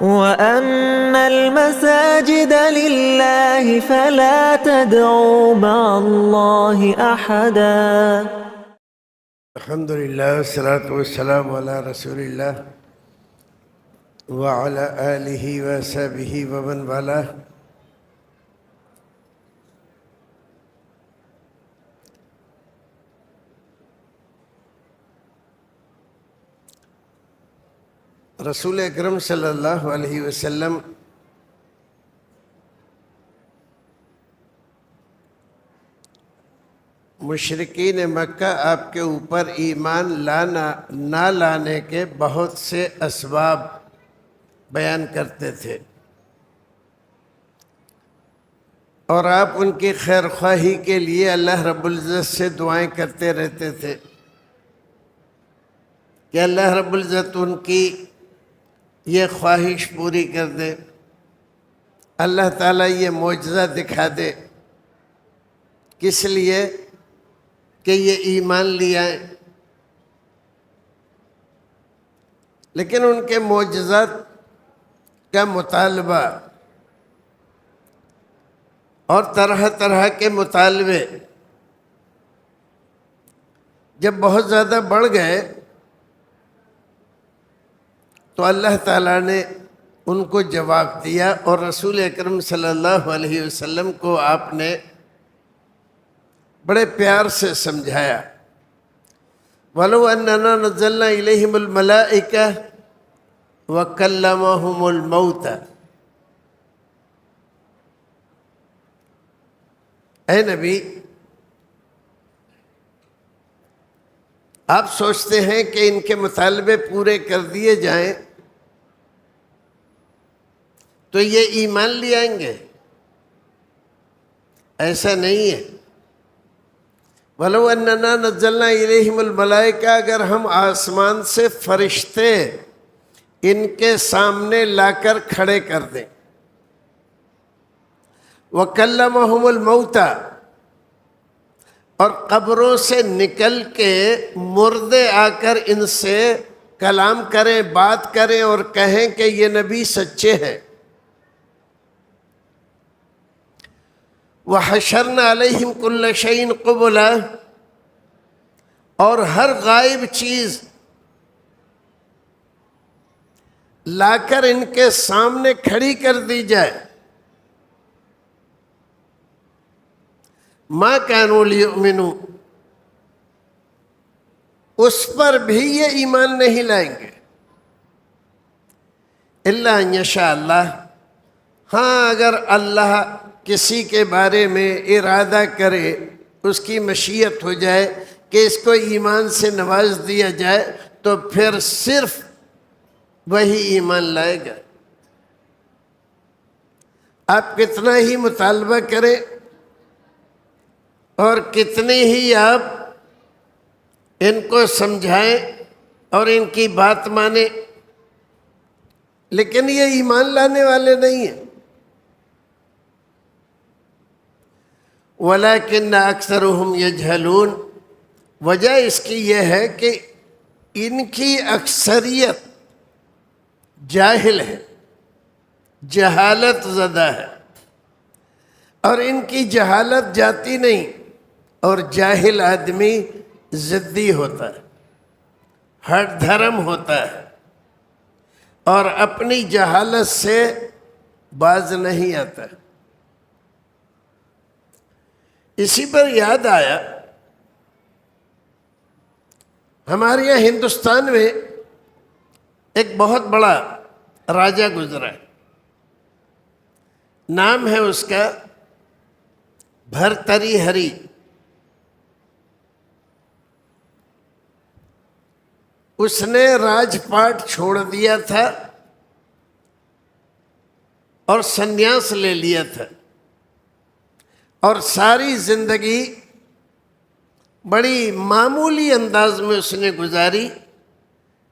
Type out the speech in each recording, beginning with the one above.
وأن المساجد لله فلا تدعوا مع الله أحدا. الحمد لله والصلاة والسلام على رسول الله وعلى آله وصحبه ومن والاه. رسول اکرم صلی اللہ علیہ وسلم مشرکین مکہ آپ کے اوپر ایمان نہ لانے کے بہت سے اسباب بیان کرتے تھے، اور آپ ان کی خیر خواہی کے لیے اللہ رب العزت سے دعائیں کرتے رہتے تھے کہ اللہ رب العزت ان کی یہ خواہش پوری کر دے، اللہ تعالیٰ یہ معجزہ دکھا دے، کس لیے کہ یہ ایمان لے آئیں۔ لیکن ان کے معجزات کا مطالبہ اور طرح طرح کے مطالبے جب بہت زیادہ بڑھ گئے تو اللہ تعالیٰ نے ان کو جواب دیا، اور رسول اکرم صلی اللہ علیہ وسلم کو آپ نے بڑے پیار سے سمجھایا۔ وَلَوْ أَنَّنَا نَزَّلْنَا إِلَيْهِمُ الْمَلَائِكَةَ وَكَلَّمَهُمُ الْمَوْتَ۔ اے نبی، آپ سوچتے ہیں کہ ان کے مطالبے پورے کر دیے جائیں تو یہ ایمان لے آئیں گے؟ ایسا نہیں ہے۔ وَلَوْ أَنَّنَا نَزَّلْنَا إِلَيْهِمُ الْمَلَائِكَةَ، اگر ہم آسمان سے فرشتے ان کے سامنے لا کر کھڑے کر دیں، وَكَلَّمَهُمُ الْمَوْتَى، اور قبروں سے نکل کے مردے آ کر ان سے کلام کریں، بات کریں اور کہیں کہ یہ نبی سچے ہیں، وَحَشَرْنَا عَلَيْهِمْ كُلَّ شَيْءٍ قُبُلًا، اور ہر غائب چیز لا کر ان کے سامنے کھڑی کر دی جائے، مَا كَانُوا لِيُؤْمِنُوا، اس پر بھی یہ ایمان نہیں لائیں گے، إِلَّا أَن يَشَاءَ اللَّهُ، ہاں اگر اللہ کسی کے بارے میں ارادہ کرے، اس کی مشیت ہو جائے کہ اس کو ایمان سے نواز دیا جائے، تو پھر صرف وہی ایمان لائے گا۔ آپ کتنا ہی مطالبہ کریں اور کتنی ہی آپ ان کو سمجھائیں اور ان کی بات مانیں، لیکن یہ ایمان لانے والے نہیں ہیں۔ وَلَكِنَّ أَكْثَرُهُمْ يَجْهَلُونَ، وجہ اس کی یہ ہے کہ ان کی اکثریت جاہل ہے، جہالت زدہ ہے، اور ان کی جہالت جاتی نہیں، اور جاہل آدمی ضدی ہوتا ہے، ہٹ دھرم ہوتا ہے، اور اپنی جہالت سے باز نہیں آتا۔ اسی پر یاد آیا، ہمارے یہاں ہندوستان میں ایک بہت بڑا راجہ گزرا ہے، نام ہے اس کا بھرتری ہری۔ اس نے راج پاٹ چھوڑ دیا تھا اور سنیاس لے لیا تھا، اور ساری زندگی بڑی معمولی انداز میں اس نے گزاری،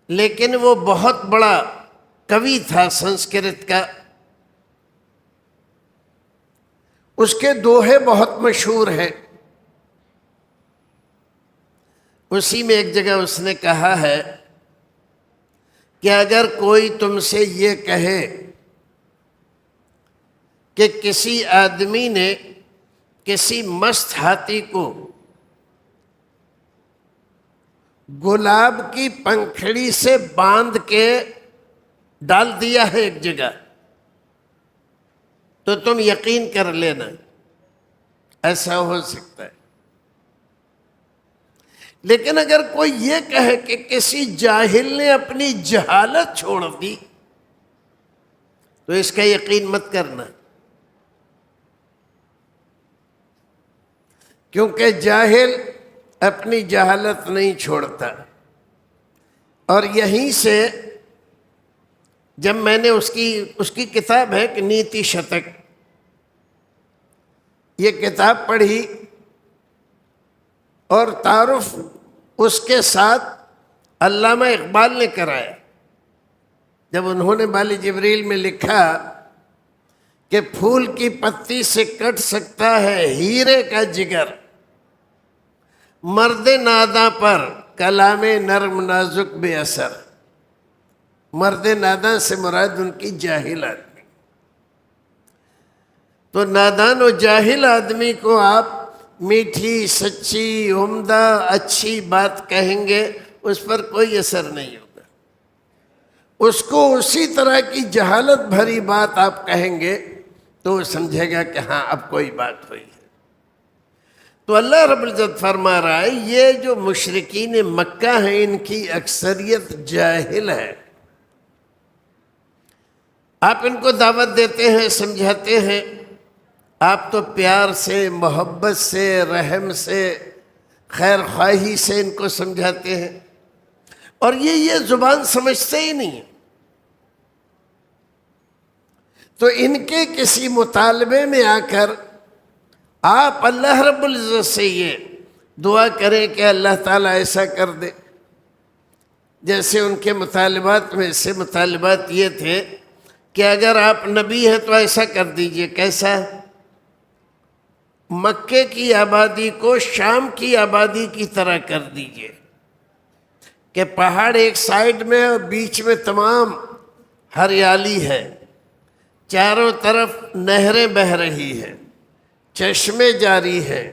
لیکن وہ بہت بڑا کوی تھا سنسکرت کا۔ اس کے دوہے بہت مشہور ہیں۔ اسی میں ایک جگہ اس نے کہا ہے کہ اگر کوئی تم سے یہ کہے کہ کسی آدمی نے کسی مست ہاتھی کو گلاب کی پنکھڑی سے باندھ کے ڈال دیا ہے ایک جگہ، تو تم یقین کر لینا ایسا ہو سکتا ہے۔ لیکن اگر کوئی یہ کہے کہ کسی جاہل نے اپنی جہالت چھوڑ دی، تو اس کا یقین مت کرنا، کیونکہ جاہل اپنی جہالت نہیں چھوڑتا۔ اور یہیں سے جب میں نے اس کی کتاب ہے کہ نیتی شتک، یہ کتاب پڑھی اور تعارف اس کے ساتھ علامہ اقبال نے کرایا، جب انہوں نے بال جبریل میں لکھا کہ پھول کی پتی سے کٹ سکتا ہے ہیرے کا جگر، مرد ناداں پر کلام نرم نازک بے اثر۔ مرد ناداں سے مراد ان کی جاہل آدمی۔ تو نادان و جاہل آدمی کو آپ میٹھی، سچی، عمدہ، اچھی بات کہیں گے، اس پر کوئی اثر نہیں ہوگا۔ اس کو اسی طرح کی جہالت بھری بات آپ کہیں گے تو وہ سمجھے گا کہ ہاں اب کوئی بات ہوئی ہے۔ تو اللہ رب العزت فرما رہا ہے یہ جو مشرکین مکہ ہیں ان کی اکثریت جاہل ہے۔ آپ ان کو دعوت دیتے ہیں، سمجھاتے ہیں، آپ تو پیار سے، محبت سے، رحم سے، خیر خواہی سے ان کو سمجھاتے ہیں، اور یہ زبان سمجھتے ہی نہیں ہیں۔ تو ان کے کسی مطالبے میں آ کر آپ اللہ رب العزت سے یہ دعا کریں کہ اللہ تعالیٰ ایسا کر دے۔ جیسے ان کے مطالبات میں سے مطالبات یہ تھے کہ اگر آپ نبی ہیں تو ایسا کر دیجئے۔ کیسا؟ مکے کی آبادی کو شام کی آبادی کی طرح کر دیجئے کہ پہاڑ ایک سائیڈ میں اور بیچ میں تمام ہریالی ہے، چاروں طرف نہریں بہہ رہی ہیں، چشمے جاری ہیں،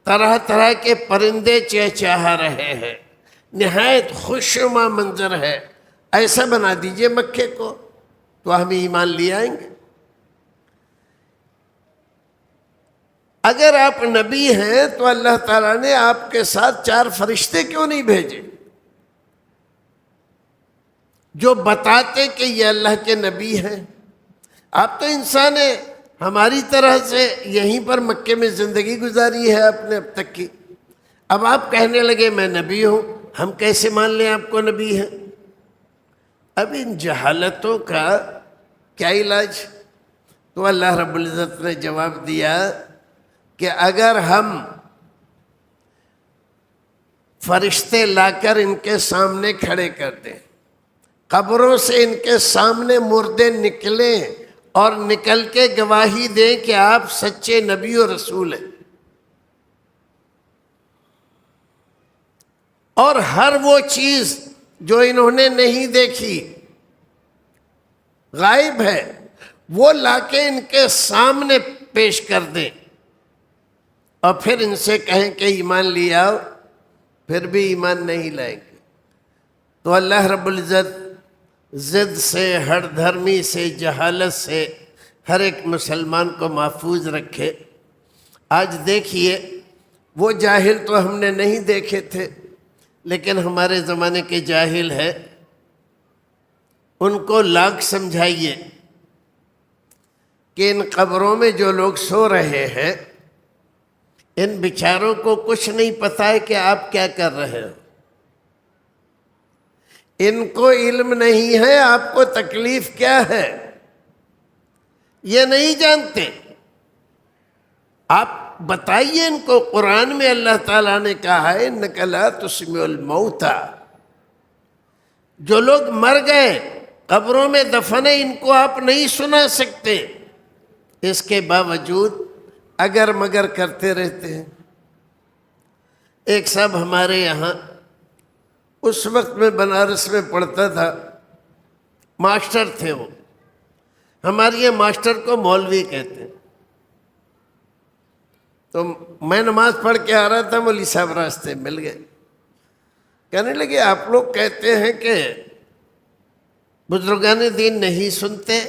طرح طرح کے پرندے چہچہا رہے ہیں، نہایت خوشنما منظر ہے۔ ایسا بنا دیجئے مکے کو تو ہم ایمان لے آئیں گے۔ اگر آپ نبی ہیں تو اللہ تعالیٰ نے آپ کے ساتھ 4 فرشتے کیوں نہیں بھیجے جو بتاتے کہ یہ اللہ کے نبی ہیں؟ آپ تو انسان ہیں، ہماری طرح سے یہیں پر مکے میں زندگی گزاری ہے آپ نے اب تک کی، اب آپ کہنے لگے میں نبی ہوں، ہم کیسے مان لیں آپ کو نبی ہیں؟ اب ان جہالتوں کا کیا علاج؟ تو اللہ رب العزت نے جواب دیا کہ اگر ہم فرشتے لا کر ان کے سامنے کھڑے کر دیں، قبروں سے ان کے سامنے مردے نکلیں اور نکل کے گواہی دیں کہ آپ سچے نبی و رسول ہیں، اور ہر وہ چیز جو انہوں نے نہیں دیکھی، غائب ہے، وہ لا کے ان کے سامنے پیش کر دیں، اور پھر ان سے کہیں کہ ایمان لے آؤ، پھر بھی ایمان نہیں لائیں گے، تو اللہ رب العزت ضد سے، ہر دھرمی سے، جہالت سے ہر ایک مسلمان کو محفوظ رکھے۔ آج دیکھیے وہ جاہل تو ہم نے نہیں دیکھے تھے، لیکن ہمارے زمانے کے جاہل ہیں، ان کو لاکھ سمجھائیے کہ ان قبروں میں جو لوگ سو رہے ہیں ان بیچاروں کو کچھ نہیں پتہ ہے کہ آپ کیا کر رہے ہو، ان کو علم نہیں ہے آپ کو تکلیف کیا ہے، یہ نہیں جانتے۔ آپ بتائیے ان کو، قرآن میں اللہ تعالیٰ نے کہا ہے اِنَّكَ لَا تُسْمِعُ الْمَوْتَى، جو لوگ مر گئے قبروں میں دفن ہیں ان کو آپ نہیں سنا سکتے، اس کے باوجود اگر مگر کرتے رہتے ہیں۔ ایک صاحب ہمارے یہاں اس وقت میں بنارس میں پڑھتا تھا، ماسٹر تھے وہ، ہمارے یہ ماسٹر کو مولوی کہتے ہیں۔ تو میں نماز پڑھ کے آ رہا تھا، مولوی صاحب راستے مل گئے، کہنے لگے آپ لوگ کہتے ہیں کہ بزرگان دین نہیں سنتے۔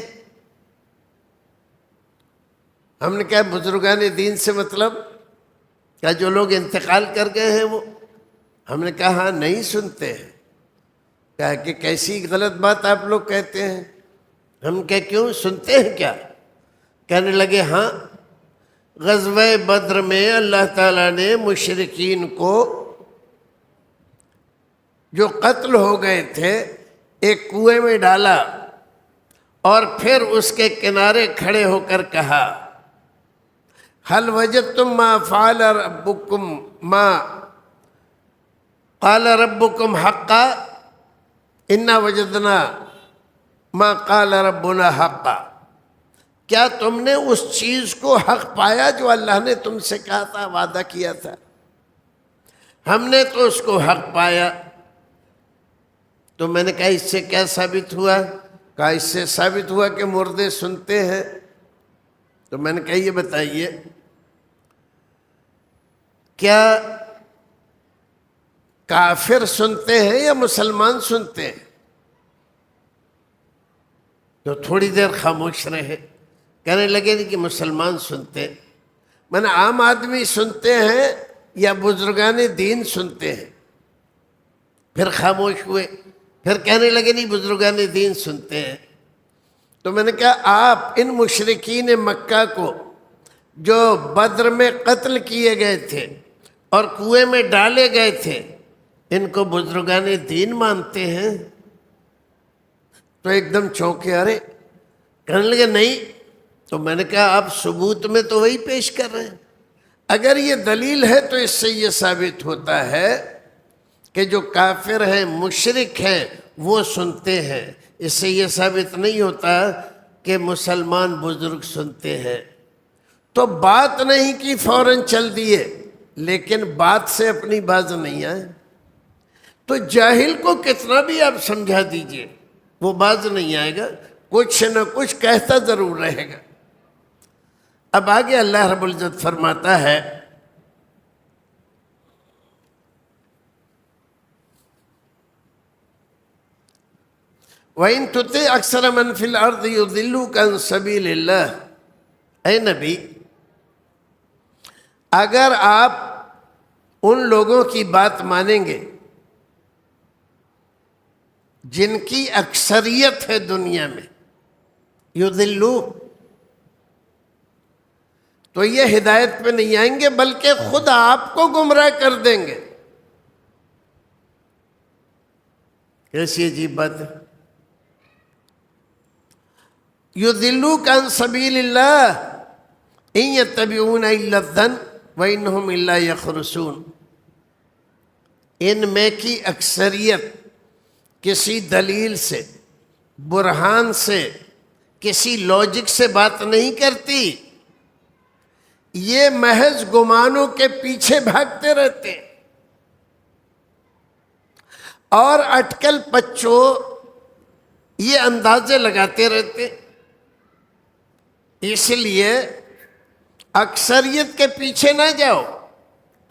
ہم نے کہا بزرگان دین سے مطلب کیا جو لوگ انتقال کر گئے ہیں وہ؟ ہم نے کہا ہاں نہیں سنتے ہیں۔ کہا کہ کیسی غلط بات آپ لوگ کہتے ہیں؟ ہم کہ کیوں سنتے ہیں کیا؟ کہنے لگے ہاں، غزوہ بدر میں اللہ تعالیٰ نے مشرکین کو جو قتل ہو گئے تھے ایک کنویں میں ڈالا اور پھر اس کے کنارے کھڑے ہو کر کہا حل وجدتم ما فعل ربکم ما قال ربکم حقا انا وجدنا ما قال ربنا حقا، کیا تم نے اس چیز کو حق پایا جو اللہ نے تم سے کہا تھا، وعدہ کیا تھا؟ ہم نے تو اس کو حق پایا۔ تو میں نے کہا اس سے کیا ثابت ہوا؟ کہا اس سے ثابت ہوا کہ مردے سنتے ہیں۔ تو میں نے کہا یہ بتائیے کیا کافر سنتے ہیں یا مسلمان سنتے ہیں؟ تو تھوڑی دیر خاموش رہے، کہنے لگے کہ مسلمان سنتے۔ میں نے عام آدمی سنتے ہیں یا بزرگان دین سنتے ہیں؟ پھر خاموش ہوئے، پھر کہنے لگے نہیں بزرگان دین سنتے ہیں۔ تو میں نے کہا آپ ان مشرکین مکہ کو جو بدر میں قتل کیے گئے تھے اور کنویں میں ڈالے گئے تھے، ان کو بزرگان دین مانتے ہیں؟ تو ایک دم چونکے، ارے کہنے لگے نہیں۔ تو میں نے کہا آپ ثبوت میں تو وہی پیش کر رہے ہیں، اگر یہ دلیل ہے تو اس سے یہ ثابت ہوتا ہے کہ جو کافر ہیں مشرک ہیں وہ سنتے ہیں، اس سے یہ ثابت نہیں ہوتا کہ مسلمان بزرگ سنتے ہیں۔ تو بات نہیں کی فوراً چل دیے، لیکن بات سے اپنی باز نہیں آئے۔ تو جاہل کو کتنا بھی آپ سمجھا دیجئے وہ باز نہیں آئے گا، کچھ نہ کچھ کہتا ضرور رہے گا۔ اب آگے اللہ رب العزت فرماتا ہے وَإِن تُطِعْ أَكْثَرَ مَنْ فِي الْأَرْضِ يُضِلُّوكَ عَنْ سَبِيلِ اللَّهِ، اے نبی اگر آپ ان لوگوں کی بات مانیں گے جن کی اکثریت ہے دنیا میں، یضلو، تو یہ ہدایت پہ نہیں آئیں گے بلکہ خود آپ کو گمراہ کر دیں گے۔ کیسی عجیب بات ہے، یضلوک عن سبیل اللہ ان یتبعون الا الظن وانہم الا یخرصون۔ ان میں کی اکثریت کسی دلیل سے، برہان سے، کسی لاجک سے بات نہیں کرتی، یہ محض گمانوں کے پیچھے بھاگتے رہتے اور اٹکل پچو یہ اندازے لگاتے رہتے۔ اس لیے اکثریت کے پیچھے نہ جاؤ۔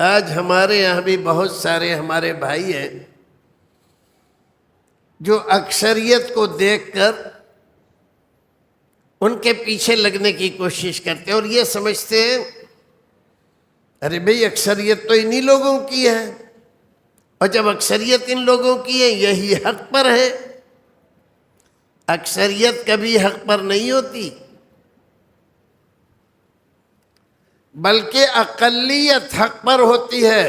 آج ہمارے یہاں بھی بہت سارے ہمارے بھائی ہیں جو اکثریت کو دیکھ کر ان کے پیچھے لگنے کی کوشش کرتے ہیں اور یہ سمجھتے ہیں ارے بھئی اکثریت تو انہی لوگوں کی ہے، اور جب اکثریت ان لوگوں کی ہے یہی حق پر ہے۔ اکثریت کبھی حق پر نہیں ہوتی، بلکہ اقلیت حق پر ہوتی ہے۔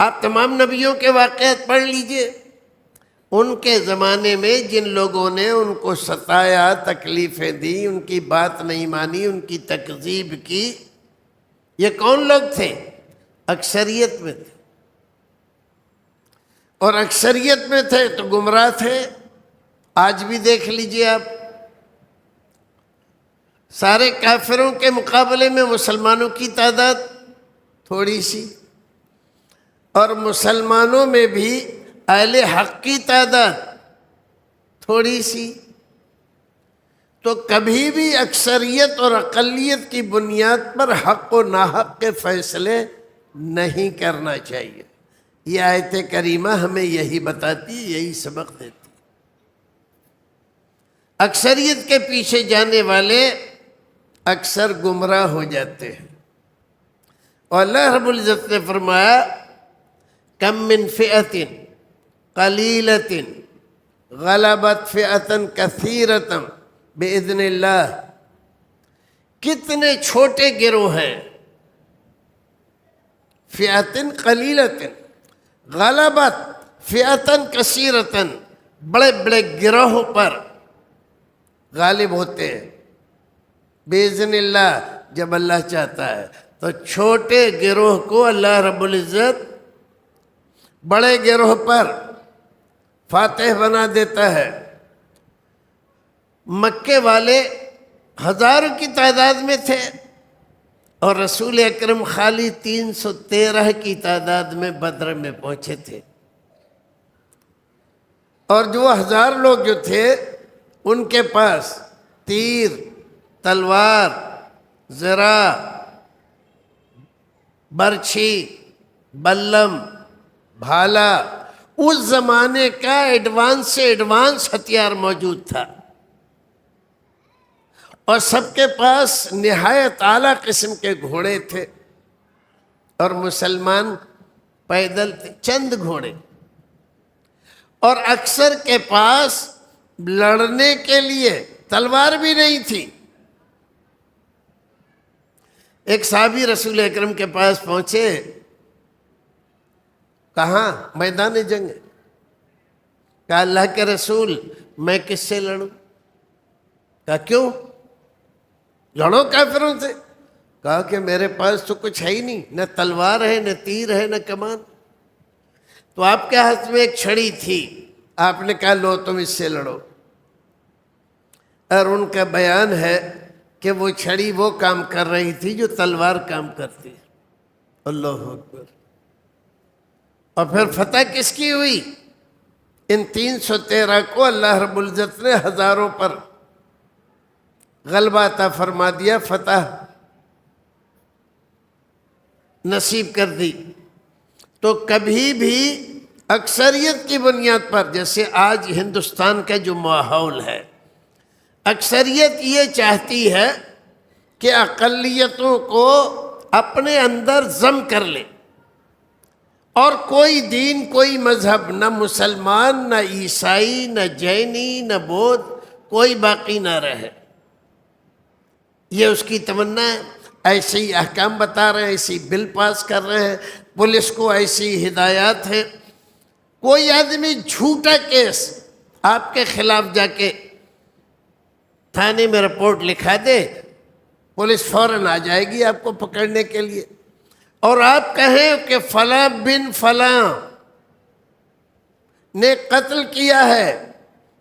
آپ تمام نبیوں کے واقعات پڑھ لیجئے، ان کے زمانے میں جن لوگوں نے ان کو ستایا، تکلیفیں دی، ان کی بات نہیں مانی، ان کی تکذیب کی، یہ کون لوگ تھے؟ اکثریت میں تھے، اور اکثریت میں تھے تو گمراہ تھے۔ آج بھی دیکھ لیجئے آپ، سارے کافروں کے مقابلے میں مسلمانوں کی تعداد تھوڑی سی، اور مسلمانوں میں بھی اہل حق کی تعداد تھوڑی سی۔ تو کبھی بھی اکثریت اور اقلیت کی بنیاد پر حق و ناحق کے فیصلے نہیں کرنا چاہیے۔ یہ آیت کریمہ ہمیں یہی بتاتی، یہی سبق دیتی۔ اکثریت کے پیچھے جانے والے اکثر گمراہ ہو جاتے ہیں، اور اللہ رب العزت نے فرمایا کم من فئۃ قلیلۃ غلبت فئۃ کثیرۃ باذن اللہ، کتنے چھوٹے گروہ ہیں، فئۃ قلیلۃ غلبت فئۃ کثیرۃ، بڑے بڑے گروہوں پر غالب ہوتے ہیں باذن اللہ، جب اللہ چاہتا ہے۔ تو چھوٹے گروہ کو اللہ رب العزت بڑے گروہ پر فاتح بنا دیتا ہے۔ مکے والے ہزاروں کی تعداد میں تھے، اور رسول اکرم خالی 313 کی تعداد میں بدر میں پہنچے تھے، اور جو 1000 لوگ جو تھے ان کے پاس تیر، تلوار، زرہ، برچھی، بلم، بھالا، اس زمانے کا ایڈوانس سے ایڈوانس ہتھیار موجود تھا، اور سب کے پاس نہایت اعلیٰ قسم کے گھوڑے تھے، اور مسلمان پیدل تھے، چند گھوڑے، اور اکثر کے پاس لڑنے کے لیے تلوار بھی نہیں تھی۔ ایک صحابی رسول اکرم کے پاس پہنچے، کہاں؟ میدان جنگ۔ کہا اللہ کے رسول میں کس سے لڑوں؟ کہا کیوں؟ لڑو کافروں سے۔ کہا کہ میرے پاس تو کچھ ہے ہی نہیں، نہ تلوار ہے، نہ تیر ہے، نہ کمان۔ تو آپ کے ہاتھ میں ایک چھڑی تھی، آپ نے کہا لو تم اس سے لڑو۔ اور ان کا بیان ہے کہ وہ چھڑی وہ کام کر رہی تھی جو تلوار کام کرتی۔ اللہ اکبر۔ اور پھر فتح کس کی ہوئی؟ ان 313 کو اللہ رب العزت نے ہزاروں پر غلبہ عطا فرما دیا، فتح نصیب کر دی۔ تو کبھی بھی اکثریت کی بنیاد پر، جیسے آج ہندوستان کا جو ماحول ہے، اکثریت یہ چاہتی ہے کہ اقلیتوں کو اپنے اندر ضم کر لے، اور کوئی دین، کوئی مذہب، نہ مسلمان، نہ عیسائی، نہ جینی، نہ بودھ، کوئی باقی نہ رہے۔ یہ اس کی تمنا ہے۔ ایسے ہی احکام بتا رہے ہیں، ایسی بل پاس کر رہے ہیں، پولیس کو ایسی ہدایات ہیں۔ کوئی آدمی جھوٹا کیس آپ کے خلاف جا کے تھانے میں رپورٹ لکھا دے، پولیس فوراً آ جائے گی آپ کو پکڑنے کے لیے، اور آپ کہیں کہ فلاں بن فلاں نے قتل کیا ہے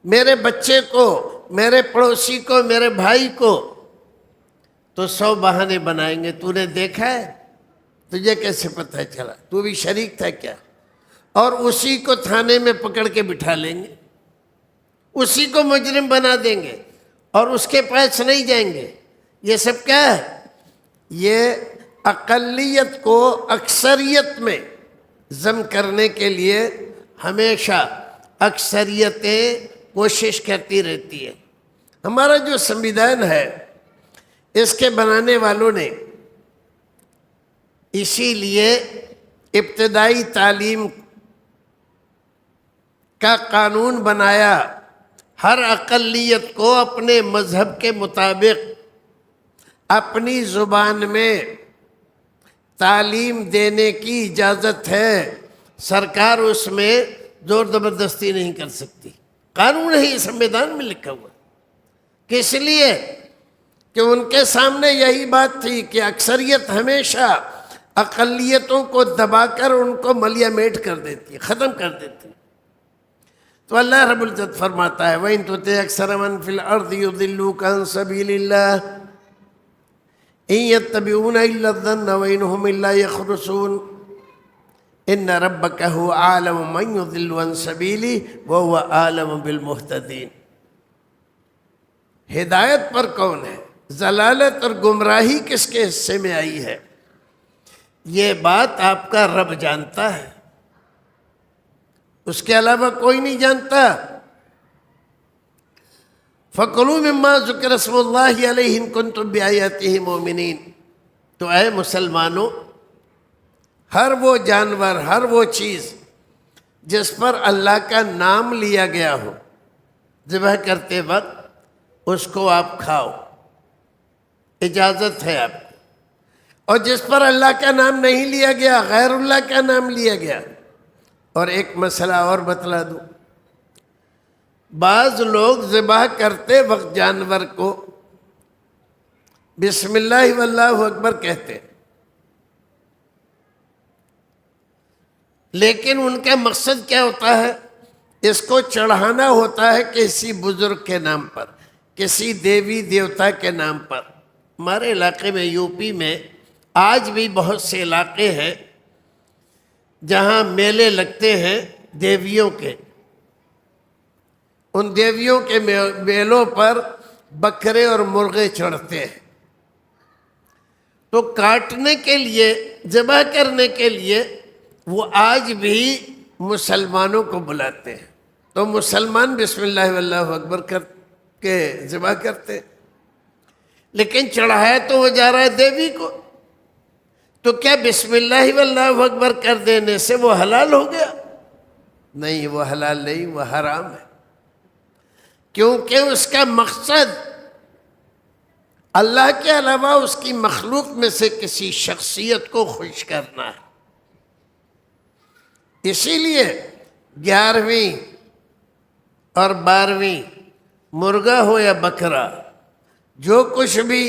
میرے بچے کو، میرے پڑوسی کو، میرے بھائی کو، تو 100 بہانے بنائیں گے۔ تو نے دیکھا ہے؟ تجھے کیسے پتہ چلا؟ تو بھی شریک تھا کیا؟ اور اسی کو تھانے میں پکڑ کے بٹھا لیں گے، اسی کو مجرم بنا دیں گے، اور اس کے پاس نہیں جائیں گے۔ یہ سب کیا ہے؟ یہ اقلیت کو اکثریت میں ضم کرنے کے لیے ہمیشہ اکثریتیں کوشش کرتی رہتی ہے۔ ہمارا جو سنویدھان ہے، اس کے بنانے والوں نے اسی لیے ابتدائی تعلیم کا قانون بنایا، ہر اقلیت کو اپنے مذہب کے مطابق اپنی زبان میں تعلیم دینے کی اجازت ہے۔ سرکار اس میں زور زبردستی نہیں کر سکتی، قانون ہے، سنویدھان میں لکھا ہوا۔ کس لیے؟ کہ ان کے سامنے یہی بات تھی کہ اکثریت ہمیشہ اقلیتوں کو دبا کر ان کو ملیا میٹ کر دیتی ہے، ختم کر دیتی ہے۔ تو اللہ رب العزت فرماتا ہے وَإِن تُطِعْ أَكْثَرَ مَنْ فِي الْأَرْضِ يُضِلُّوكَ عَنْ سَبِيلِ اللَّهِ إِن يَتَّبِعُونَ إِلَّا الظَّنَّ وَإِنْ هُمْ إِلَّا يَخْرُصُونَ إِنَّ رَبَّكَ هُوَ أَعْلَمُ مَنْ يُضِلُّ عَنْ سَبِيلِهِ وَهُوَ أَعْلَمُ بِالْمُهْتَدِينَ۔ ہدایت پر کون ہے، ضلالت اور گمراہی کس کے حصے میں آئی ہے، یہ بات آپ کا رب جانتا ہے، اس کے علاوہ کوئی نہیں جانتا۔ فَكُلُوا مِمَّا ذُكِرَ اسْمُ اللَّهِ عَلَيْهِ إِن كُنتُم بِآيَاتِهِ مُؤْمِنِينَ۔ تو اے مسلمانوں، ہر وہ جانور، ہر وہ چیز جس پر اللہ کا نام لیا گیا ہو، ذبح کرتے وقت اس کو آپ کھاؤ، اجازت ہے آپ کو۔ اور جس پر اللہ کا نام نہیں لیا گیا، غیر اللہ کا نام لیا گیا۔ اور ایک مسئلہ اور بتلا دوں، بعض لوگ ذبح کرتے وقت جانور کو بسم اللہ واللہ اکبر کہتے ہیں، لیکن ان کا مقصد کیا ہوتا ہے؟ اس کو چڑھانا ہوتا ہے کسی بزرگ کے نام پر، کسی دیوی دیوتا کے نام پر۔ ہمارے علاقے میں، یو پی میں، آج بھی بہت سے علاقے ہیں جہاں میلے لگتے ہیں دیویوں کے۔ ان دیویوں کے میلوں پر بکرے اور مرغے چڑھتے ہیں، تو کاٹنے کے لیے، ذبح کرنے کے لیے وہ آج بھی مسلمانوں کو بلاتے ہیں، تو مسلمان بسم اللہ واللہ اکبر کر کے ذبح کرتے ہیں، لیکن چڑھایا تو وہ جا رہا ہے دیوی کو۔ تو کیا بسم اللہ واللہ اکبر کر دینے سے وہ حلال ہو گیا؟ نہیں، وہ حلال نہیں، وہ حرام ہے، کیونکہ اس کا مقصد اللہ کے علاوہ اس کی مخلوق میں سے کسی شخصیت کو خوش کرنا ہے۔ اسی لیے 11ویں اور 12ویں مرغا ہو یا بکرا، جو کچھ بھی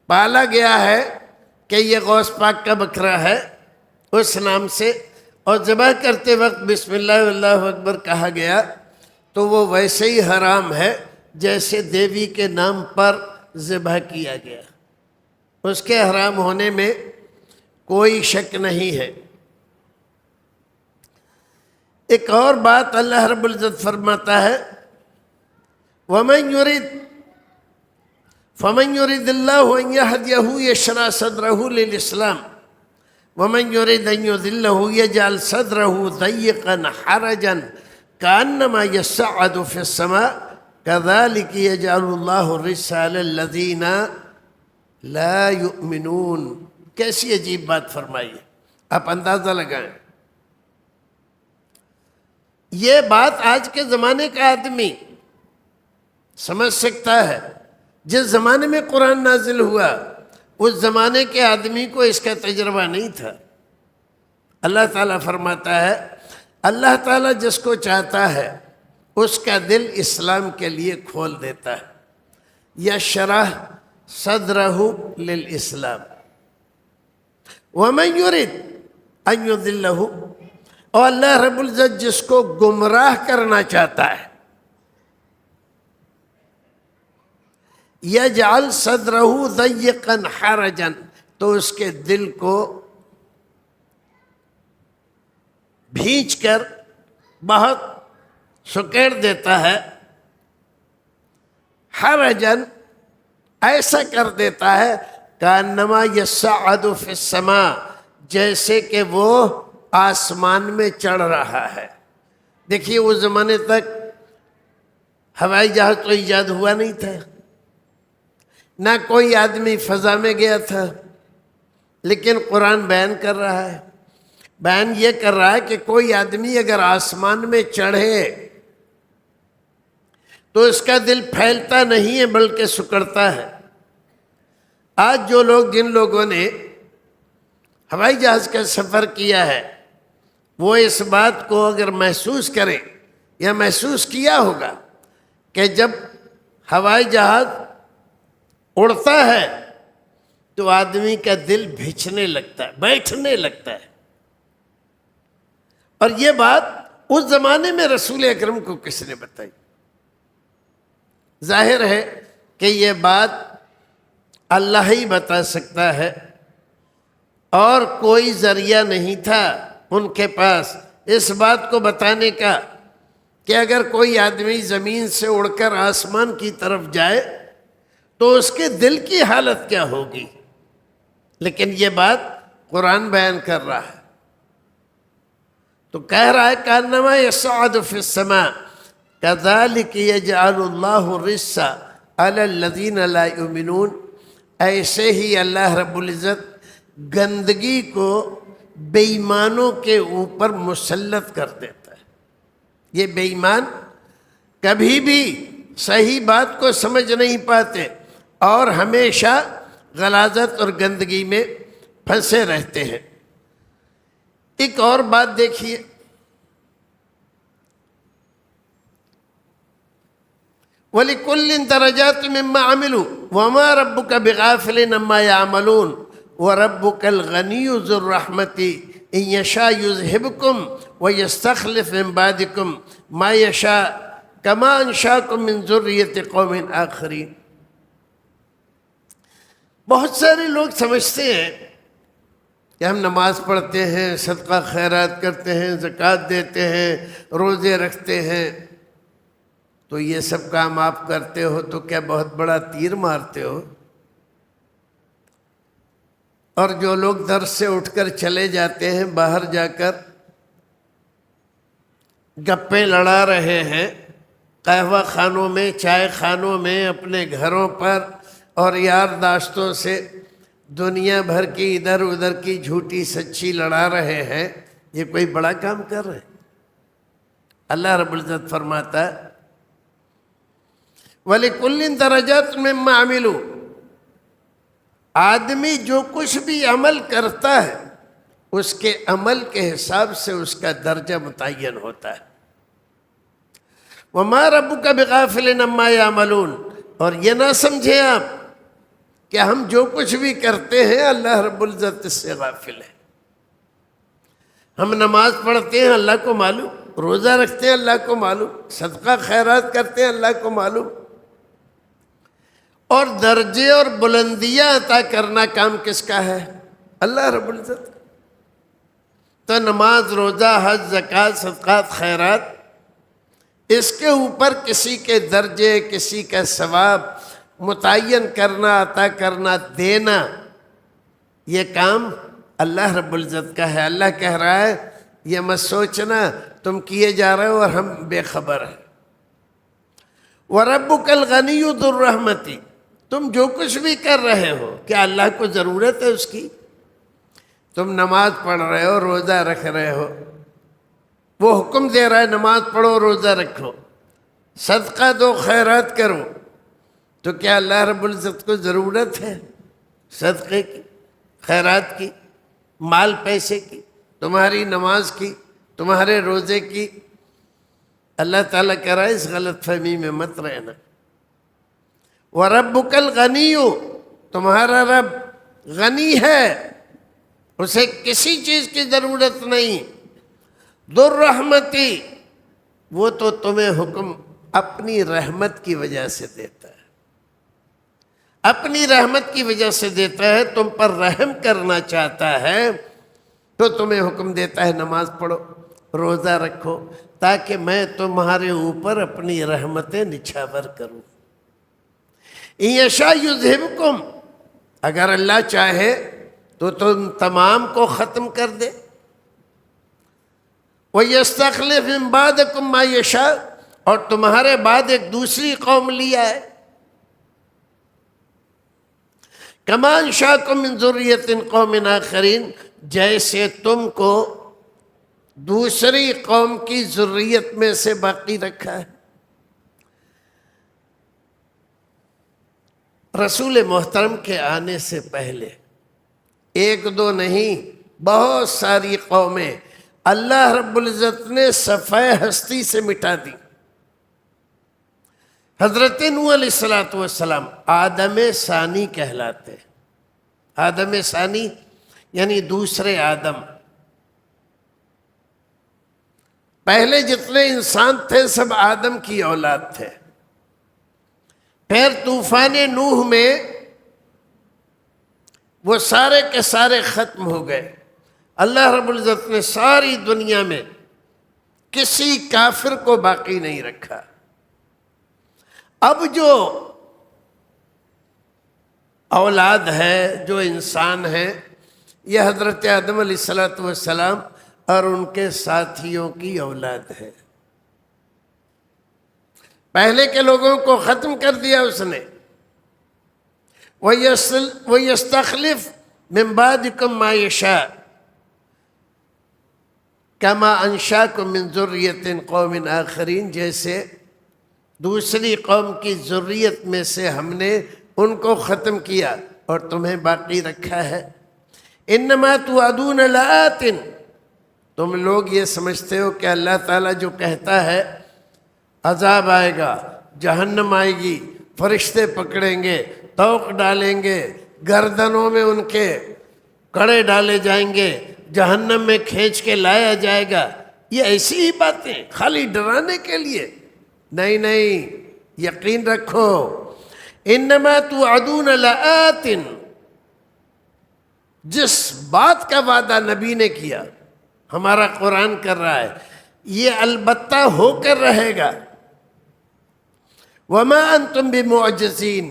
پالا گیا ہے کہ یہ غوث پاک کا بکرا ہے، اس نام سے، اور ذبح کرتے وقت بسم اللہ واللہ اکبر کہا گیا، تو وہ ویسے ہی حرام ہے جیسے دیوی کے نام پر ذبح کیا گیا، اس کے حرام ہونے میں کوئی شک نہیں ہے۔ ایک اور بات اللہ رب العزت فرماتا ہے، فَمَنْ يُرِدِ اللَّهُ أَنْ يَهْدِيَهُ يَشْرَحْ صَدْرَهُ لِلْإِسْلَامِ وَمَنْ يُرِدْ أَنْ يُضِلَّهُ يَجْعَلْ صَدْرَهُ ضَيِّقًا حَرَجًا كَأَنَّمَا يَصَّعَّدُ فِي السَّمَاءِ كَذَلِكَ يَجْعَلُ اللَّهُ الرِّجْسَ عَلَى الَّذِينَ لَا يُؤْمِنُونَ۔ کیسی عجیب بات فرمائی ہے، آپ اندازہ لگائیں۔ یہ بات آج کے زمانے کا آدمی سمجھ سکتا ہے، جس زمانے میں قرآن نازل ہوا اس زمانے کے آدمی کو اس کا تجربہ نہیں تھا۔ اللہ تعالیٰ فرماتا ہے، اللہ تعالیٰ جس کو چاہتا ہے اس کا دل اسلام کے لیے کھول دیتا ہے، یشرح صدرہ للاسلام، ومن یرد ان یضلہ، اور اللہ رب العزت جس کو گمراہ کرنا چاہتا ہے، یجعل صدرہ ضیقا حرجا، تو اس کے دل کو بھینچ کر بہت سکیڑ دیتا ہے، حرجن ایسا کر دیتا ہے کانما یصعد فی السماء، جیسے کہ وہ آسمان میں چڑھ رہا ہے۔ دیکھیے، اس زمانے تک ہوائی جہاز تو ایجاد ہوا نہیں تھا، نہ کوئی آدمی فضا میں گیا تھا، لیکن قرآن بیان کر رہا ہے، بیان یہ کر رہا ہے کہ کوئی آدمی اگر آسمان میں چڑھے تو اس کا دل پھیلتا نہیں ہے بلکہ سکڑتا ہے۔ آج جو لوگ، جن لوگوں نے ہوائی جہاز کا سفر کیا ہے، وہ اس بات کو اگر محسوس کریں یا محسوس کیا ہوگا کہ جب ہوائی جہاز اڑتا ہے تو آدمی کا دل بھیچنے لگتا ہے، بیٹھنے لگتا ہے۔ اور یہ بات اس زمانے میں رسول اکرم کو کس نے بتائی؟ ظاہر ہے کہ یہ بات اللہ ہی بتا سکتا ہے، اور کوئی ذریعہ نہیں تھا ان کے پاس اس بات کو بتانے کا کہ اگر کوئی آدمی زمین سے اڑ کر آسمان کی طرف جائے تو اس کے دل کی حالت کیا ہوگی، لیکن یہ بات قرآن بیان کر رہا ہے۔ تو کہہ رہا ہے کأنما یصعد فی السماء کذالک یجعل اللہ الرجس علی الذین لا یؤمنون، ایسے ہی اللہ رب العزت گندگی کو بے ایمانوں کے اوپر مسلط کر دیتا ہے۔ یہ بے ایمان کبھی بھی صحیح بات کو سمجھ نہیں پاتے اور ہمیشہ غلاظت اور گندگی میں پھنسے رہتے ہیں۔ ایک اور بات دیکھیے، وَلِكُلٍّ دَرَجَاتٌ مِّمَّا عَمِلُوا وَمَا رَبُّكَ بِغَافِلٍ عَمَّا يَعْمَلُونَ وَرَبُّكَ الْغَنِيُّ ذُو الرَّحْمَةِ إِن يَشَاء يُذْهِبْكُمْ وَيَسْتَخْلِفْ مِن بَعْدِكُم مَّا يَشَاءُ كَمَا أَنشَأَكُم مِّن ذُرِّيَّةِ قَوْمٍ آخَرِينَ۔ بہت سارے لوگ سمجھتے ہیں کہ ہم نماز پڑھتے ہیں، صدقہ خیرات کرتے ہیں، زکوٰۃ دیتے ہیں، روزے رکھتے ہیں، تو یہ سب کام آپ کرتے ہو تو کیا بہت بڑا تیر مارتے ہو؟ اور جو لوگ درس سے اٹھ کر چلے جاتے ہیں، باہر جا کر گپیں لڑا رہے ہیں قہوہ خانوں میں، چائے خانوں میں، اپنے گھروں پر، اور یار دوستوں سے دنیا بھر کی ادھر ادھر کی جھوٹی سچی لڑا رہے ہیں، یہ کوئی بڑا کام کر رہے ہیں؟ اللہ رب العزت فرماتا ہے وَلِكُلٍّ دَرَجَاتٌ مِّمَّا عَمِلُوا، آدمی جو کچھ بھی عمل کرتا ہے اس کے عمل کے حساب سے اس کا درجہ متعین ہوتا ہے۔ وَمَا رَبُّكَ بِغَافِلٍ عَمَّا يَعْمَلُونَ، اور یہ نہ سمجھیں آپ کہ ہم جو کچھ بھی کرتے ہیں اللہ رب العزت اس سے غافل ہے۔ ہم نماز پڑھتے ہیں اللہ کو معلوم، روزہ رکھتے ہیں اللہ کو معلوم، صدقہ خیرات کرتے ہیں اللہ کو معلوم، اور درجے اور بلندیاں عطا کرنا کام کس کا ہے؟ اللہ رب العزت۔ تو نماز، روزہ، حج، زکوٰۃ، صدقات، خیرات، اس کے اوپر کسی کے درجے، کسی کا ثواب متعین کرنا، عطا کرنا، دینا، یہ کام اللہ رب العزت کا ہے۔ اللہ کہہ رہا ہے یہ مت سوچنا تم کیے جا رہے ہو اور ہم بے خبر ہیں۔ وَرَبُّكَ الْغَنِيُّ ذُو الرَّحْمَةِ، تم جو کچھ بھی کر رہے ہو کیا اللہ کو ضرورت ہے اس کی؟ تم نماز پڑھ رہے ہو، روزہ رکھ رہے ہو، وہ حکم دے رہا ہے نماز پڑھو، روزہ رکھو، صدقہ دو، خیرات کرو، تو کیا اللہ رب العزت کو ضرورت ہے صدقے کی، خیرات کی، مال پیسے کی، تمہاری نماز کی، تمہارے روزے کی؟ اللہ تعالیٰ کہہ رہا ہے اس غلط فہمی میں مت رہنا۔ وَرَبُّكَ الْغَنِيُّ، تمہارا رب غنی ہے، اسے کسی چیز کی ضرورت نہیں، ذو الرحمت، وہ تو تمہیں حکم اپنی رحمت کی وجہ سے دیتا ہے، اپنی رحمت کی وجہ سے دیتا ہے، تم پر رحم کرنا چاہتا ہے تو تمہیں حکم دیتا ہے نماز پڑھو، روزہ رکھو، تاکہ میں تمہارے اوپر اپنی رحمتیں نچھاور کروں۔ إِن يَشَاء يُذْهِبْكُمْ، اگر اللہ چاہے تو تم تمام کو ختم کر دے، وَيَسْتَخْلِفْ مِن بَعْدِكُم مَّا يَشَاءُ، اور تمہارے بعد ایک دوسری قوم لیا ہے، كَمَا أَنشَأَكُم مِّن ذُرِّيَّةٍ قَوْمٍ آخَرِينَ، جیسے تم کو دوسری قوم کی ذریت میں سے باقی رکھا ہے۔ رسول محترم کے آنے سے پہلے ایک دو نہیں بہت ساری قومیں اللہ رب العزت نے صفحہ ہستی سے مٹا دی۔ حضرت نوح علیہ السلام آدم ثانی کہلاتے، آدم ثانی یعنی دوسرے آدم۔ پہلے جتنے انسان تھے سب آدم کی اولاد تھے، پھر طوفان نوح میں وہ سارے کے سارے ختم ہو گئے۔ اللہ رب العزت نے ساری دنیا میں کسی کافر کو باقی نہیں رکھا۔ اب جو اولاد ہے، جو انسان ہے، یہ حضرت آدم علیہ السلام اور ان کے ساتھیوں کی اولاد ہے۔ پہلے کے لوگوں کو ختم کر دیا اس نے۔ وَيَسْتَخْلِفْ مِنْ بَعْدِكُمْ مَا يَشَاءُ كَمَا أَنْشَأَكُمْ مِنْ ذُرِّيَّةٍ قَوْمٍ آخَرِينَ، جیسے دوسری قوم کی ذریت میں سے ہم نے ان کو ختم کیا اور تمہیں باقی رکھا ہے۔ إِنَّمَا تُوعَدُونَ لَآتٍ، تم لوگ یہ سمجھتے ہو کہ اللہ تعالیٰ جو کہتا ہے عذاب آئے گا، جہنم آئے گی، فرشتے پکڑیں گے، طوق ڈالیں گے، گردنوں میں ان کے کڑے ڈالے جائیں گے، جہنم میں کھینچ کے لایا جائے گا، یہ ایسی ہی باتیں خالی ڈرانے کے لیے؟ نہیں نہیں، یقین رکھو، انما توعدون لآت، جس بات کا وعدہ نبی نے کیا، ہمارا قرآن کر رہا ہے، یہ البتہ ہو کر رہے گا۔ وما انتم بمعجزین،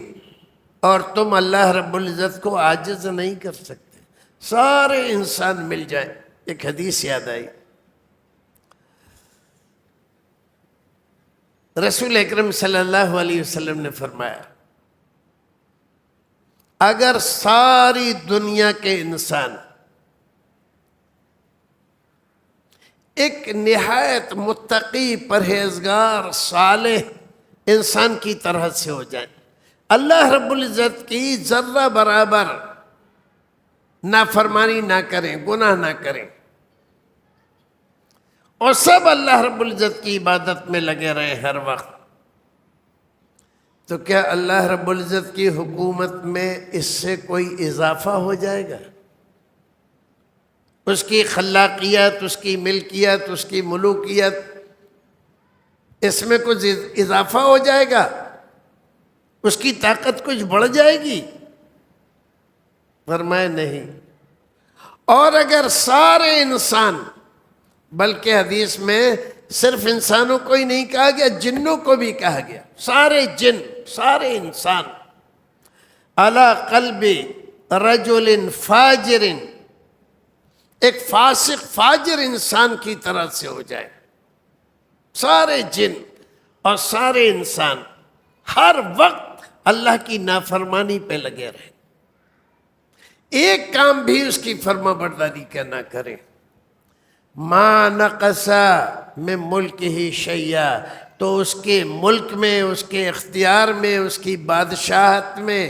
اور تم اللہ رب العزت کو عاجز نہیں کر سکتے۔ سارے انسان مل جائیں۔ ایک حدیث یاد آئی، رسول اکرم صلی اللہ علیہ وسلم نے فرمایا، اگر ساری دنیا کے انسان ایک نہایت متقی، پرہیزگار، صالح انسان کی طرح سے ہو جائیں، اللہ رب العزت کی ذرہ برابر نافرمانی نہ کریں، گناہ نہ کریں، اور سب اللہ رب العزت کی عبادت میں لگے رہے ہر وقت، تو کیا اللہ رب العزت کی حکومت میں اس سے کوئی اضافہ ہو جائے گا؟ اس کی خلاقیت، اس کی ملکیت، اس کی ملوکیت، اس میں کچھ اضافہ ہو جائے گا؟ اس کی طاقت کچھ بڑھ جائے گی؟ فرمائے نہیں۔ اور اگر سارے انسان، بلکہ حدیث میں صرف انسانوں کو ہی نہیں کہا گیا، جنوں کو بھی کہا گیا، سارے جن، سارے انسان، علی قلب رجل فاجر، ایک فاسق فاجر انسان کی طرح سے ہو جائے، سارے جن اور سارے انسان ہر وقت اللہ کی نافرمانی پہ لگے رہے، ایک کام بھی اس کی فرما برداری کا نہ کریں، ما نقص من ملکہ شیئا، تو اس کے ملک میں، اس کے اختیار میں، اس کی بادشاہت میں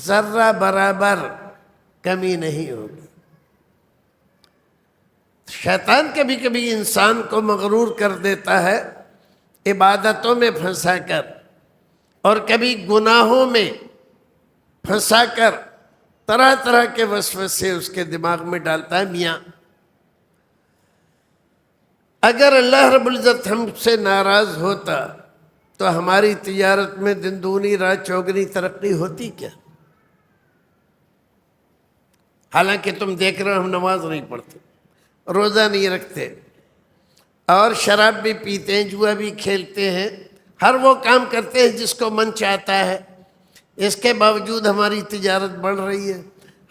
ذرہ برابر کمی نہیں ہوگی۔ شیطان کبھی کبھی انسان کو مغرور کر دیتا ہے عبادتوں میں پھنسا کر، اور کبھی گناہوں میں پھنسا کر طرح طرح کے وسوسے اس کے دماغ میں ڈالتا ہے۔ میاں اگر اللہ رب العزت ہم سے ناراض ہوتا تو ہماری تجارت میں دن دگنی رات چوگنی ترقی ہوتی کیا؟ حالانکہ تم دیکھ رہے ہو ہم نماز نہیں پڑھتے، روزہ نہیں رکھتے، اور شراب بھی پیتے ہیں، جوا بھی کھیلتے ہیں، ہر وہ کام کرتے ہیں جس کو من چاہتا ہے، اس کے باوجود ہماری تجارت بڑھ رہی ہے،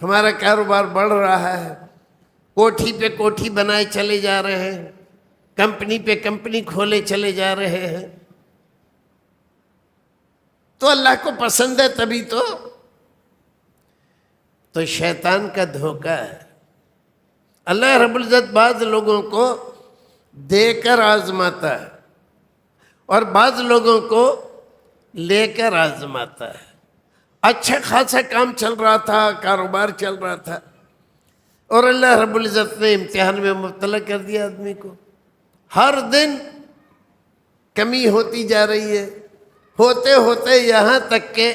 ہمارا کاروبار بڑھ رہا ہے، کوٹھی پہ کوٹھی بنائے چلے جا رہے ہیں، کمپنی پہ کمپنی کھولے چلے جا رہے ہیں، تو اللہ کو پسند ہے تبھی تو شیطان کا دھوکہ ہے۔ اللہ رب العزت بعض لوگوں کو دے کر آزماتا ہے اور بعض لوگوں کو لے کر آزماتا ہے۔ اچھا خاصا کام چل رہا تھا، کاروبار چل رہا تھا، اور اللہ رب العزت نے امتحان میں مبتلا کر دیا آدمی کو، ہر دن کمی ہوتی جا رہی ہے، ہوتے ہوتے یہاں تک کہ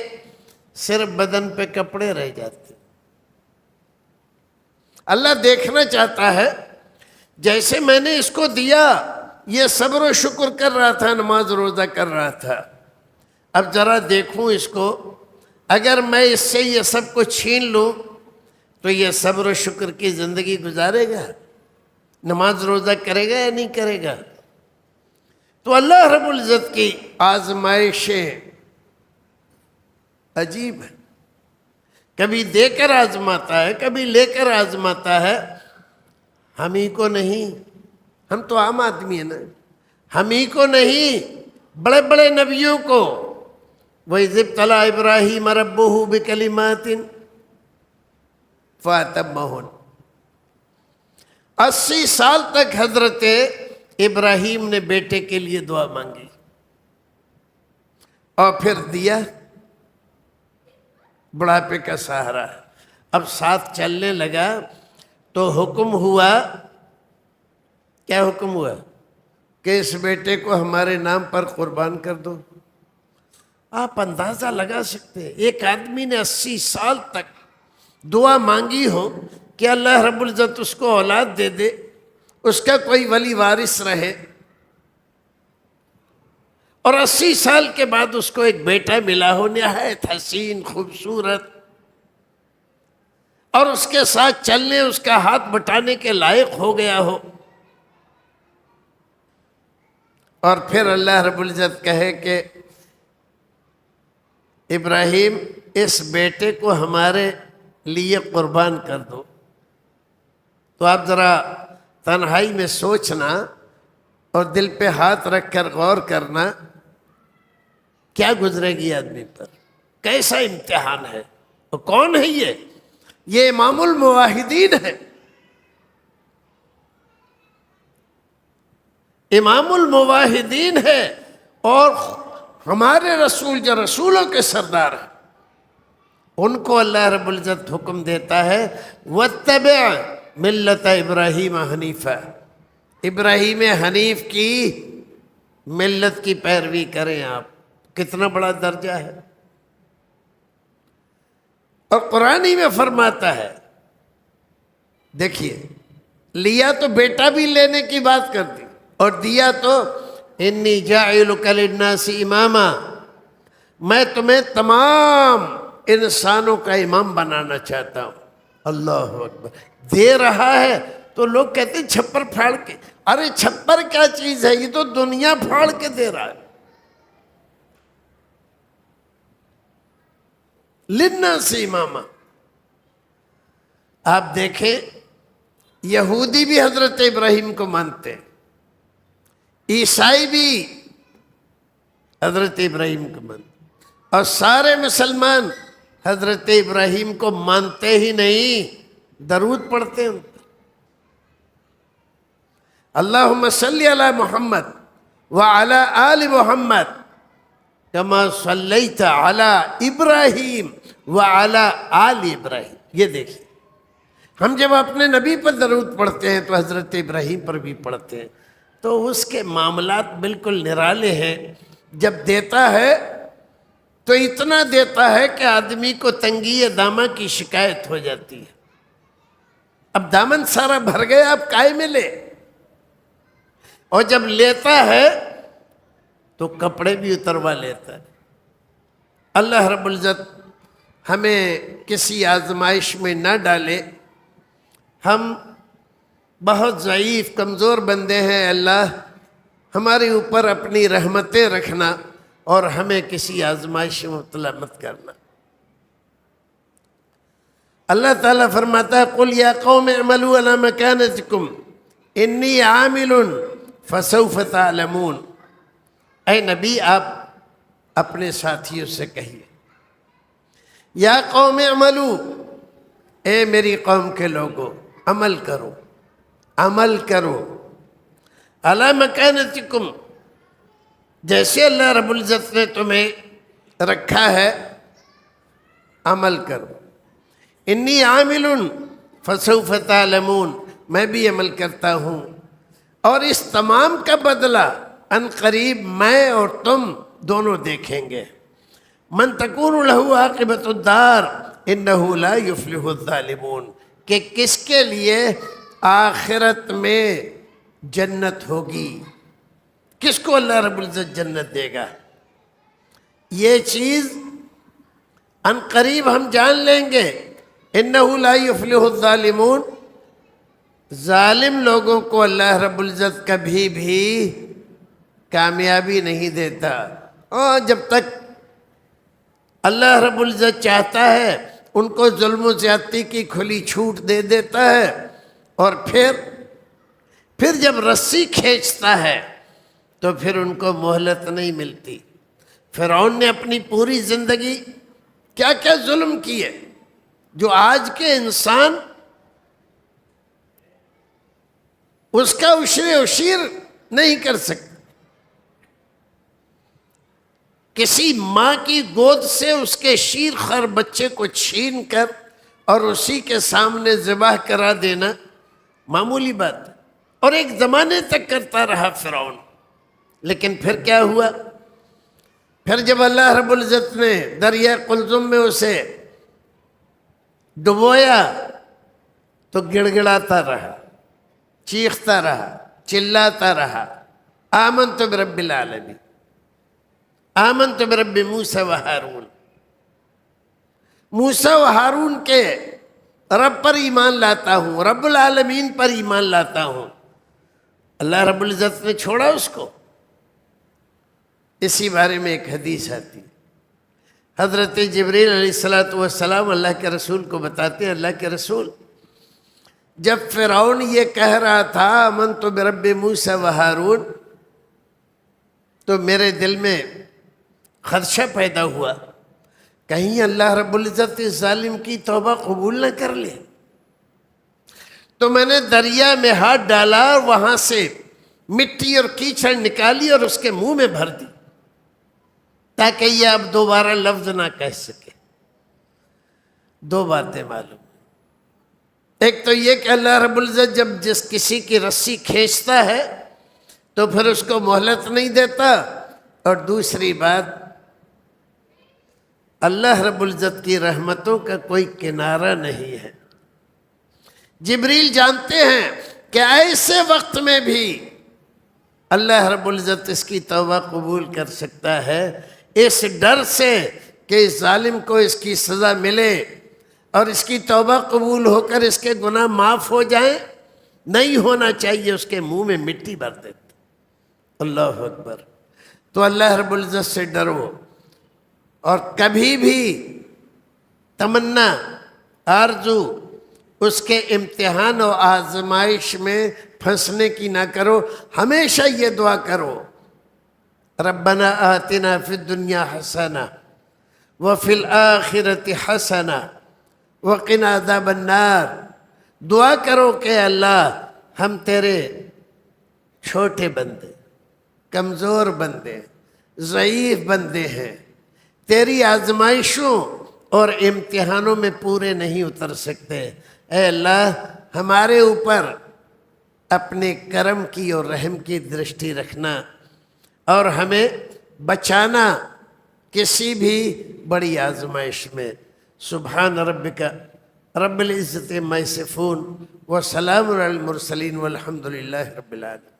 صرف بدن پہ کپڑے رہ جاتے۔ اللہ دیکھنا چاہتا ہے، جیسے میں نے اس کو دیا، یہ صبر و شکر کر رہا تھا، نماز روزہ کر رہا تھا، اب ذرا دیکھوں اس کو، اگر میں اس سے یہ سب کچھ چھین لوں تو یہ صبر و شکر کی زندگی گزارے گا، نماز روزہ کرے گا یا نہیں کرے گا؟ تو اللہ رب العزت کی آزمائشیں عجیب ہے، کبھی دے کر آزماتا ہے، کبھی لے کر آزماتا ہے۔ ہم ہی کو نہیں، ہم تو عام آدمی ہیں نا، ہم ہی کو نہیں، بڑے بڑے نبیوں کو۔ وَإِذِ ابْتَلَىٰ إِبْرَاهِيمَ رَبُّهُ بِكَلِمَاتٍ فَأَتَمَّهُنَّ۔ 80 سال تک حضرت ابراہیم نے بیٹے کے لیے دعا مانگی، اور پھر دیا بڑھاپے کا سہارا۔ اب ساتھ چلنے لگا تو حکم ہوا، کیا حکم ہوا؟ کہ اس بیٹے کو ہمارے نام پر قربان کر دو۔ آپ اندازہ لگا سکتے ہیں ایک آدمی نے 80 سال تک دعا مانگی ہو کہ اللہ رب العزت اس کو اولاد دے دے، اس کا کوئی ولی وارث رہے، اور 80 سال کے بعد اس کو ایک بیٹا ملا ہو نہایت حسین خوبصورت، اور اس کے ساتھ چلنے، اس کا ہاتھ بٹانے کے لائق ہو گیا ہو، اور پھر اللہ رب العزت کہے کہ ابراہیم اس بیٹے کو ہمارے لیے قربان کر دو۔ تو آپ ذرا تنہائی میں سوچنا اور دل پہ ہاتھ رکھ کر غور کرنا، کیا گزرے گی آدمی پر، کیسا امتحان ہے۔ اور کون ہے یہ امام الموحدین ہے، امام الموحدین ہے، اور ہمارے رسول جو رسولوں کے سردار ہیں، ان کو اللہ رب العزت حکم دیتا ہے وَاتَّبِعْ مِلَّةَ إِبْرَاهِيمَ حَنِيفًا، ابراہیم حنیف کی ملت کی پیروی کریں۔ آپ کتنا بڑا درجہ ہے۔ اور قرآن ہی میں فرماتا ہے، دیکھیے، لیا تو بیٹا بھی لینے کی بات کر دی، اور دیا تو انی جاعلک للناس اماما، میں تمہیں تمام انسانوں کا امام بنانا چاہتا ہوں۔ اللہ اکبر، دے رہا ہے تو لوگ کہتے ہیں چھپر پھاڑ کے، ارے چھپر کیا چیز ہے، یہ تو دنیا پھاڑ کے دے رہا ہے۔ للناس اماما، آپ دیکھیں یہودی بھی حضرت ابراہیم کو مانتے ہیں، عیسائی بھی حضرت ابراہیم کو مانتے، اور سارے مسلمان حضرت ابراہیم کو مانتے ہی نہیں، درود پڑھتے ہیں ان پر۔ اللہم صلی علی محمد وعلی آل محمد کما صلیت علی ابراہیم وعلی آل ابراہیم۔ یہ دیکھیں، ہم جب اپنے نبی پر درود پڑھتے ہیں تو حضرت ابراہیم پر بھی پڑھتے ہیں، تو اس کے معاملات بالکل نرالے ہیں۔ جب دیتا ہے تو اتنا دیتا ہے کہ آدمی کو تنگی دامن کی شکایت ہو جاتی ہے۔ اب دامن سارا بھر گیا، اب کائے میں لے، اور جب لیتا ہے تو کپڑے بھی اتروا لیتا ہے۔ اللہ رب العزت ہمیں کسی آزمائش میں نہ ڈالے، ہم بہت ضعیف کمزور بندے ہیں، اللہ ہمارے اوپر اپنی رحمتیں رکھنا اور ہمیں کسی آزمائش میں مبتلا مت کرنا۔ اللہ تعالیٰ فرماتا ہے قُلْ يَا قَوْمِ اعْمَلُوا عَلَىٰ مَكَانَتِكُمْ إِنِّي عَامِلٌ فَسَوْفَ تَعْلَمُونَ۔ اے نبی، آپ اپنے ساتھیوں سے کہیے، یا قوم اعملوا، اے میری قوم کے لوگوں، عمل کرو، عمل کرو، علی مکانتکم، جیسے اللہ رب العزت نے تمہیں رکھا ہے عمل کرو۔ انی عامل فسوف تعلمون، میں بھی عمل کرتا ہوں، اور اس تمام کا بدلہ ان قریب میں اور تم دونوں دیکھیں گے۔ من تکون لہ عاقبۃ الدار انہ لا یفلح الظالمون، کہ کس کے لیے آخرت میں جنت ہوگی، کس کو اللہ رب العزت جنت دے گا۔ یہ چیز ان قریب ہم جان لیں گے، انہ لا یفلح الظالمون، ظالم لوگوں کو اللہ رب العزت کبھی بھی کامیابی نہیں دیتا، اور جب تک اللہ رب العزت چاہتا ہے ان کو ظلم و زیادتی کی کھلی چھوٹ دے دیتا ہے، اور پھر جب رسی کھینچتا ہے تو پھر ان کو مہلت نہیں ملتی۔ فرعون نے اپنی پوری زندگی کیا کیا ظلم کیے جو آج کے انسان اس کا اشیر نہیں کر سکتے۔ کسی ماں کی گود سے اس کے شیر خر بچے کو چھین کر اور اسی کے سامنے ذبح کرا دینا معمولی بات ہے، اور ایک زمانے تک کرتا رہا فرعون۔ لیکن پھر کیا ہوا؟ پھر جب اللہ رب العزت نے دریا قلزم میں اسے ڈبویا تو گڑ گڑاتا رہا، چیختا رہا، چلاتا رہا، آمنت برب العالمین، آمنت برب موسیٰ و ہارون، موسیٰ و ہارون کے رب پر ایمان لاتا ہوں، رب العالمین پر ایمان لاتا ہوں۔ اللہ رب العزت نے چھوڑا اس کو؟ اسی بارے میں ایک حدیث آتی ہے، حضرت جبریل علیہ السلام اللہ کے رسول کو بتاتے ہیں، اللہ کے رسول جب فرعون یہ کہہ رہا تھا آمنت برب موسیٰ و ہارون، تو میرے دل میں خدشہ پیدا ہوا، کہیں اللہ رب العزت اس ظالم کی توبہ قبول نہ کر لے۔ تو میں نے دریا میں ہاتھ ڈالا اور وہاں سے مٹی اور کیچڑ نکالی اور اس کے منہ میں بھر دی، تاکہ یہ اب دوبارہ لفظ نہ کہہ سکے۔ دو باتیں معلوم، ایک تو یہ کہ اللہ رب العزت جب کسی کی رسی کھینچتا ہے تو پھر اس کو مہلت نہیں دیتا، اور دوسری بات اللہ رب العزت کی رحمتوں کا کوئی کنارہ نہیں ہے۔ جبریل جانتے ہیں کہ ایسے وقت میں بھی اللہ رب العزت اس کی توبہ قبول کر سکتا ہے، اس ڈر سے کہ اس ظالم کو اس کی سزا ملے اور اس کی توبہ قبول ہو کر اس کے گناہ معاف ہو جائیں، نہیں ہونا چاہیے، اس کے منہ میں مٹی بھر دیتے۔ اللہ اکبر۔ تو اللہ رب العزت سے ڈرو، اور کبھی بھی تمنا آرزو اس کے امتحان و آزمائش میں پھنسنے کی نہ کرو، ہمیشہ یہ دعا کرو، ربنا آتنا فی الدنیا حسنہ وفی الآخرۃ حسنہ وقنا عذاب النار۔ دعا کرو کہ اللہ ہم تیرے چھوٹے بندے، کمزور بندے، ضعیف بندے ہیں، تیری آزمائشوں اور امتحانوں میں پورے نہیں اتر سکتے، اے اللہ ہمارے اوپر اپنے کرم کی اور رحم کی درشٹی رکھنا، اور ہمیں بچانا کسی بھی بڑی آزمائش میں۔ سبحان ربک رب العزت عما یصفون وسلام علی المرسلین والحمد للہ رب العالمین۔